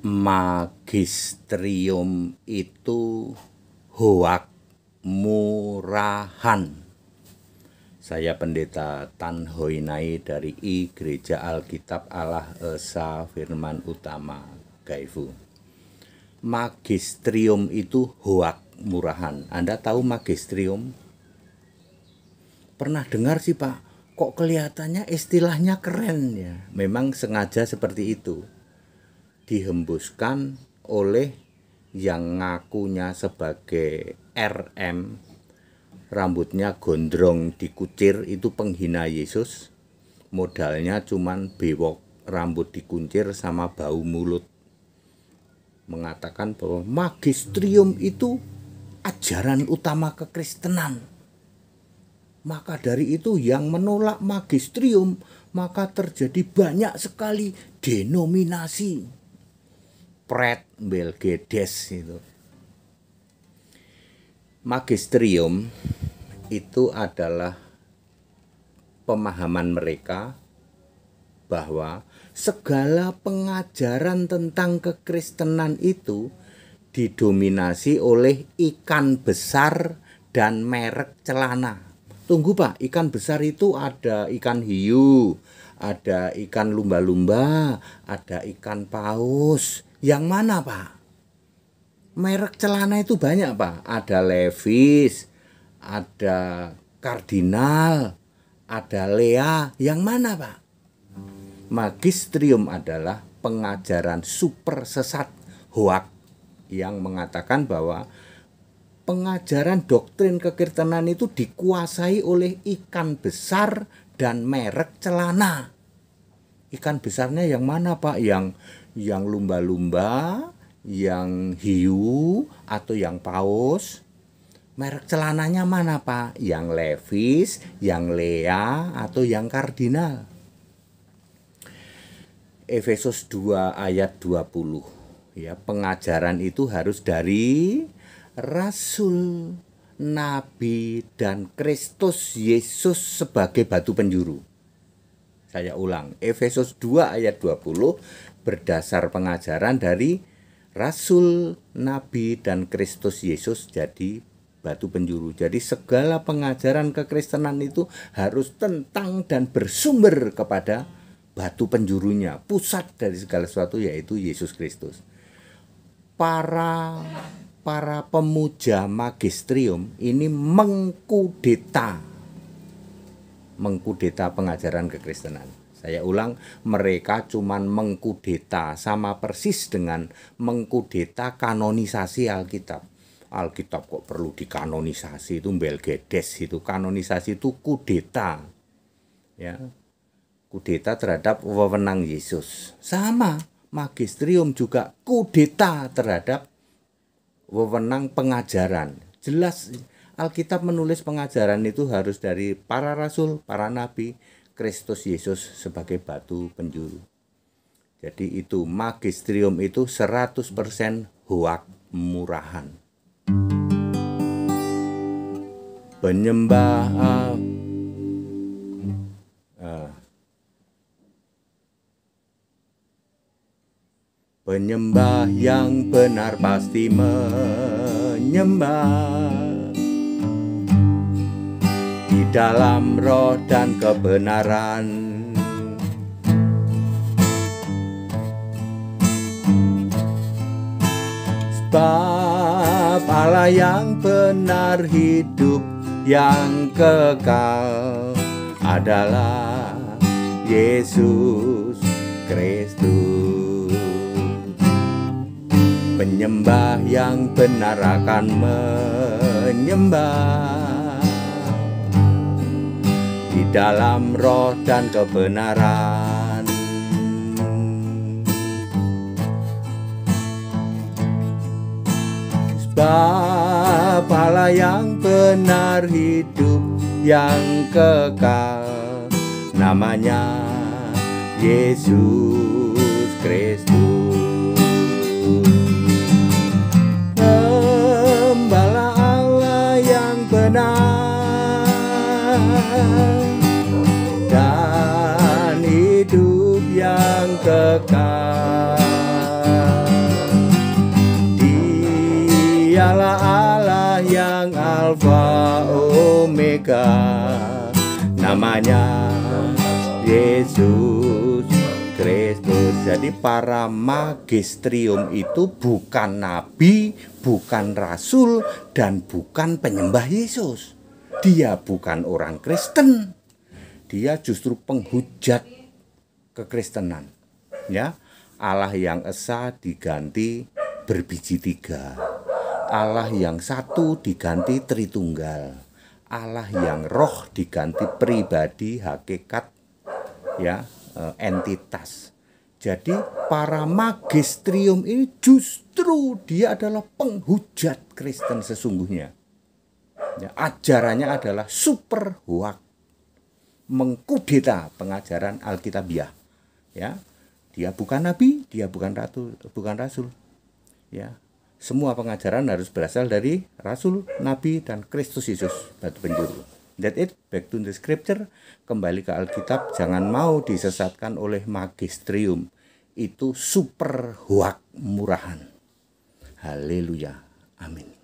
Magisterium itu hoak murahan. Saya Pendeta Tan Hoinai dari I Gereja Alkitab Allah Esa Firman Utama Gaifu. Magisterium itu hoak murahan. Anda tahu magisterium? Pernah dengar sih Pak? Kok kelihatannya istilahnya keren ya? Memang sengaja seperti itu. Dihembuskan oleh yang ngakunya sebagai RM, rambutnya gondrong dikucir, itu penghina Yesus. Modalnya cuman bewok, rambut dikuncir sama bau mulut. Mengatakan bahwa magisterium itu ajaran utama kekristenan. Maka dari itu yang menolak magisterium, maka terjadi banyak sekali denominasi. Pret Belgedes itu. Magisterium itu adalah pemahaman mereka bahwa segala pengajaran tentang kekristenan itu didominasi oleh ikan besar dan merek celana. Tunggu Pak, ikan besar itu ada ikan hiu, ada ikan lumba-lumba, ada ikan paus. Yang mana Pak? Merek celana itu banyak Pak. Ada Levi's, ada Cardinal, ada Lea. Yang mana Pak? Magisterium adalah pengajaran super sesat hoak yang mengatakan bahwa pengajaran doktrin kekristenan itu dikuasai oleh ikan besar dan merek celana. Ikan besarnya yang mana Pak? Yang lumba-lumba, yang hiu, atau yang paus? Merek celananya mana Pak? Yang Levi's, yang Lea, atau yang Cardinal? Efesus 2 ayat 20. Ya, pengajaran itu harus dari Rasul, Nabi, dan Kristus Yesus sebagai batu penjuru. Saya ulang, Efesus 2 ayat 20 berdasar pengajaran dari Rasul, Nabi, dan Kristus Yesus jadi batu penjuru. Jadi segala pengajaran kekristenan itu harus tentang dan bersumber kepada batu penjurunya. Pusat dari segala sesuatu yaitu Yesus Kristus. Para pemuja magisterium ini mengkudeta pengajaran kekristenan. Saya ulang, mereka cuman mengkudeta, sama persis dengan mengkudeta kanonisasi Alkitab. Alkitab kok perlu dikanonisasi, itu Belgedes itu. Kanonisasi itu kudeta. Ya. Kudeta terhadap wewenang Yesus. Sama, magisterium juga kudeta terhadap wewenang pengajaran. Jelas Alkitab menulis pengajaran itu harus dari para rasul, para nabi, Kristus Yesus sebagai batu penjuru. Jadi itu magisterium itu 100% hoak murahan. Penyembah yang benar pasti menyembah di dalam roh dan kebenaran. Sebab Allah yang benar, hidup yang kekal adalah Yesus Kristus. Penyembah yang benar akan menyembah di dalam roh dan kebenaran. Sebab Allah yang benar, hidup yang kekal, namanya Yesus Kristus. Gembala Allah yang benar dan hidup yang kekal. Omega, namanya Yesus Kristus. Jadi para magisterium itu bukan nabi, bukan rasul, dan bukan penyembah Yesus. Dia bukan orang Kristen. Dia justru penghujat kekristenan. Ya, Allah yang esa diganti berbiji tiga. Allah yang satu diganti Tritunggal. Allah yang roh diganti pribadi, hakikat, ya, entitas. Jadi para magisterium ini justru dia adalah penghujat Kristen sesungguhnya. Ya, ajarannya adalah super hoax, mengkudeta pengajaran Alkitabiah. Ya, dia bukan nabi, dia bukan rasul. Ya, semua pengajaran harus berasal dari rasul, nabi, dan Kristus Yesus batu penjuru. That's it, back to the scripture, kembali ke Alkitab. Jangan mau disesatkan oleh magisterium. Itu super hoax murahan. Haleluya, amin.